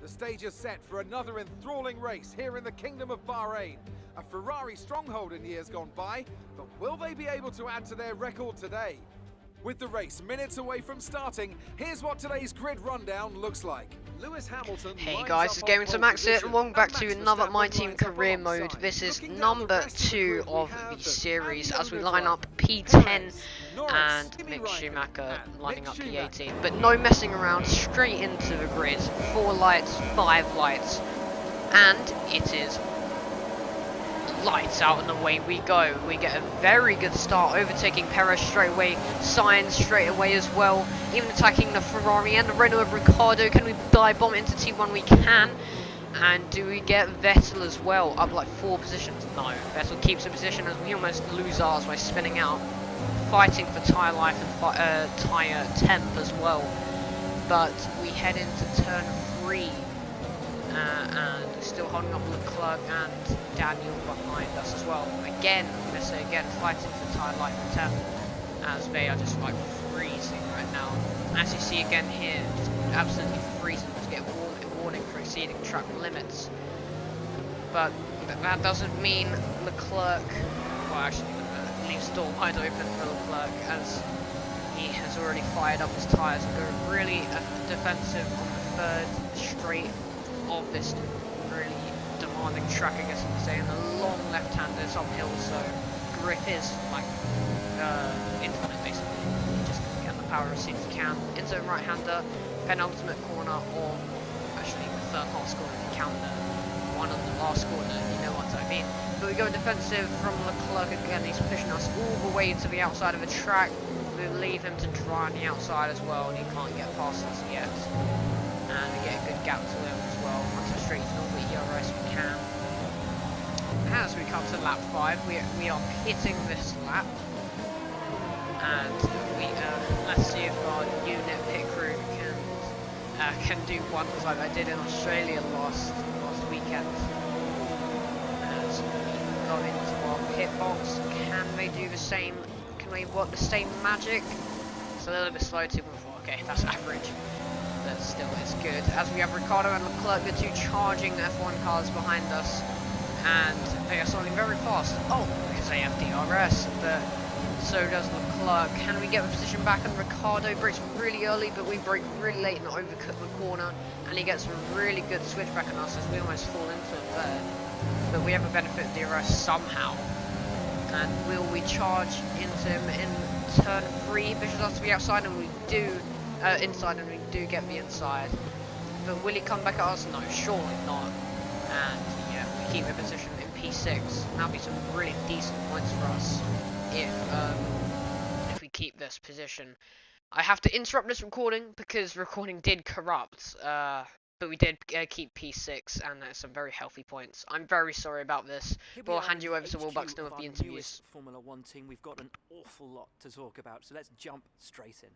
stage is set for another enthralling race here in the Kingdom of Bahrain. A Ferrari stronghold in years gone by, but will they be able to add to their record today? With the race minutes away from starting, here's what today's grid rundown looks like. Lewis Hamilton. Hey guys, it's Gamingtothemax here, and welcome back to another My Team Career Mode. This is number 2 of the series as we line up P10 and Mick Schumacher lining up P18. But no messing around, straight into the grid. 4 lights, 5 lights, and it is lights out and away we go. We get a very good start, overtaking Perez straight away, Sainz straight away as well, even attacking the Ferrari and the Renault of Ricciardo. Can we dive bomb into T1? We can. And do we get Vettel as well, up like 4 positions? No, Vettel keeps a position as we almost lose ours by spinning out, fighting for tyre life and tyre temp as well. But we head into turn 3. And still holding up Leclerc and Daniel behind us as well. Again, I'm going to say again, fighting for tyre life and temp, as they are just like freezing right now. As you see again here, just absolutely freezing to get a warning for exceeding track limits. But that doesn't mean Leclerc, well actually leaves the door wide open for Leclerc, as he has already fired up his tyres and go really defensive on the 3rd straight of this really demanding track, I guess you could say, and the long left-hander is uphill, so grip is like infinite basically. You just get the power as soon as you can. Into the right-hander, penultimate corner, or actually the 3rd last corner if you count the one on the last corner, you know what I mean. But we go defensive from Leclerc again. He's pushing us all the way to the outside of the track. We leave him to dry on the outside as well, and he can't get past us yet. And we get a good gap to him as well. Once we're straight to the ERS we can. As we come to lap 5, we are hitting this lap. And we let's see if our unit pit crew can do wonders like I did in Australia last weekend. As we go into our pit box, can they do the same? Can they work the same magic? It's a little bit slow to before. Okay, that's average. But still it's good. As we have Ricciardo and Leclerc, the 2 charging F1 cars behind us, and they are starting very fast. Oh, because they have DRS, but so does Leclerc. Can we get the position back? And Ricciardo brakes really early, but we brake really late and overcut the corner, and he gets a really good switchback on us as we almost fall into it there. But we have a benefit of DRS somehow. And will we charge into him in turn 3? Pushes us to the outside, and we do. Inside, and we do get the inside, but will he come back at us? No, surely not. And yeah, we keep the position in P6. That'll be some really decent points for us if we keep this position. I have to interrupt this recording because recording did corrupt, but we did keep P6, and that's some very healthy points. I'm very sorry about this, but I'll hand you over to Will Buxton with the interviews. Formula 1 team, we've got an awful lot to talk about, so let's jump straight in.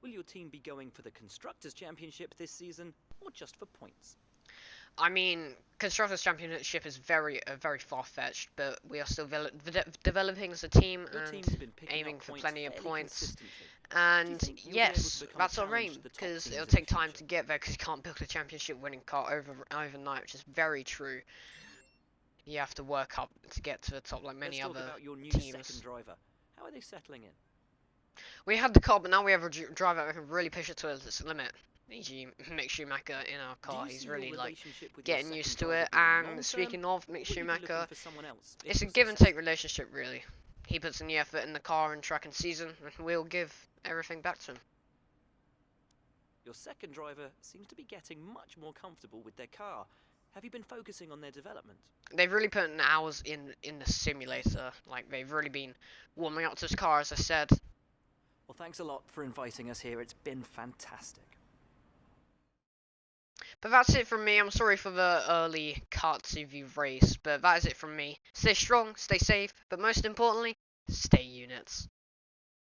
Will your team be going for the Constructors' Championship this season, or just for points? I mean, Constructors' Championship is very far-fetched, but we are still developing as a team and aiming for plenty of points. And yes, that's our aim, because it'll take time to get there, because you can't build a championship-winning car overnight, which is very true. You have to work up to get to the top like many other teams. Second driver. How are they settling in? We have the car, but now we have a driver that can really push it to its limit. E.g. Mick Schumacher in our car. He's really like getting used to it. And speaking of Mick Schumacher, it's a give and take relationship really. He puts in the effort in the car and track and season, and we'll give everything back to him. Your second driver seems to be getting much more comfortable with their car. Have you been focusing on their development? They've really put in hours in the simulator. Like, they've really been warming up to his car, as I said. Well, thanks a lot for inviting us here. It's been fantastic. But that's it from me. I'm sorry for the early cut to the race, but that is it from me. Stay strong, stay safe, but most importantly, stay units.